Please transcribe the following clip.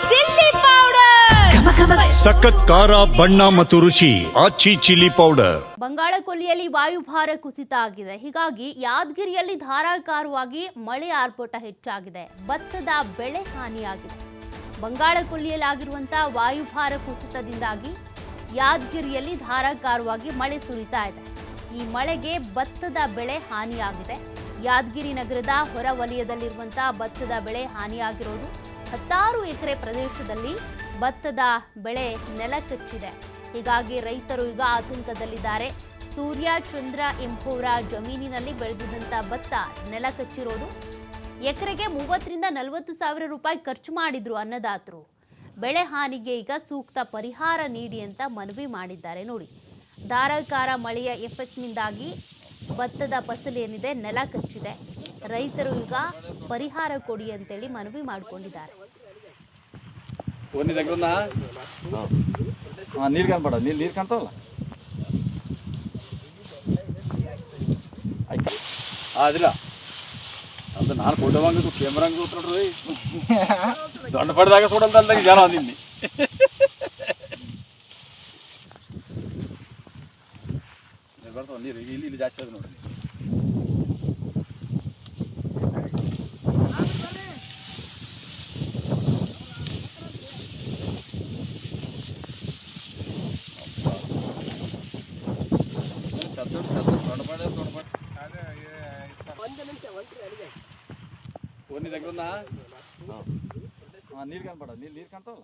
Chilli powder ಸಖತ್ ಖಾರ ಬಣ್ಣ ಮತ್ತು ರುಚಿ ಆಚಿ ಚಿಲ್ಲಿ ಪೌಡರ್. ಬಂಗಾಳ ಕೊಲ್ಲಿಯಲ್ಲಿ ವಾಯುಭಾರ ಕುಸಿತ ಆಗಿದೆ. ಹೀಗಾಗಿ ಯಾದಗಿರಿಯಲ್ಲಿ ಧಾರಾಕಾರವಾಗಿ ಮಳೆ ಆರ್ಭಟ ಹೆಚ್ಚಾಗಿದೆ. ಭತ್ತದ ಬೆಳೆ ಹಾನಿಯಾಗಿದೆ. ಬಂಗಾಳ ಕೊಲ್ಲಿಯಲ್ಲಿ ಆಗಿರುವಂತಹ ವಾಯುಭಾರ ಕುಸಿತದಿಂದಾಗಿ ಯಾದಗಿರಿಯಲ್ಲಿ ಧಾರಾಕಾರವಾಗಿ ಮಳೆ ಸುರಿತಾ ಇದೆ. ಈ ಮಳೆಗೆ ಭತ್ತದ ಬೆಳೆ ಹಾನಿಯಾಗಿದೆ. ಯಾದಗಿರಿ ನಗರದ ಹೊರ ವಲಯದಲ್ಲಿರುವಂತಹ ಭತ್ತದ ಬೆಳೆ ಹಾನಿಯಾಗಿರೋದು. 16 ಎಕರೆ ಪ್ರದೇಶದಲ್ಲಿ ಭತ್ತದ ಬೆಳೆ ನೆಲಕಚ್ಚಿದೆ. ಹೀಗಾಗಿ ರೈತರು ಈಗ ಆತಂಕದಲ್ಲಿದ್ದಾರೆ. ಸೂರ್ಯ ಚಂದ್ರ ಎಂಬುವರ ಜಮೀನಿನಲ್ಲಿ ಬೆಳೆದಿದ್ದಂಥ ಭತ್ತ ನೆಲಕಚ್ಚಿರೋದು. ಎಕರೆಗೆ 30 ರಿಂದ 40 ಸಾವಿರ ರೂಪಾಯಿ ಖರ್ಚು ಮಾಡಿದ್ರು ಅನ್ನದಾತರು. ಬೆಳೆ ಹಾನಿಗೆ ಈಗ ಸೂಕ್ತ ಪರಿಹಾರ ನೀಡಿ ಅಂತ ಮನವಿ ಮಾಡಿದ್ದಾರೆ. ನೋಡಿ, ಧಾರಾಕಾರ ಮಳೆಯ ಎಫೆಕ್ಟ್ನಿಂದಾಗಿ ಭತ್ತದ ಫಸಲು ಏನಿದೆ ನೆಲ ಕಚ್ಚಿದೆ. ರೈತರು ಈಗ ಪರಿಹಾರ ಕೊಡಿ ಅಂತೇಳಿ ಮನವಿ ಮಾಡಿಕೊಂಡಿದ್ದಾರೆ. ನೀರು ಕಾಣ್ಬೇಡ, ನೀರು ಕಾಣ್ತಾವಲ್ಲ ಅದಿಲ್ಲ ಅದು ನಾನು ಫೋಟೋ ಹಂಗಿದ್ದು ಕ್ಯಾಮ್ರಾ ಹಂಗೆ ನೋಡ್ರಿ ದೊಡ್ಡ ಪಡೆದಾಗ ಸುಡಲ್ದ ಅಂದಾಗ ಜನ ನಿನ್ನೆ ಬರ್ತಾವ ನೀರು ಇಲ್ಲಿ ಜಾಸ್ತಿ ಅದು ನೋಡ್ರಿ. ನೀರು ಕಾಣ್ಬೇಡ, ನೀರು ಕಾಣ್ತಾವಲ್ಲ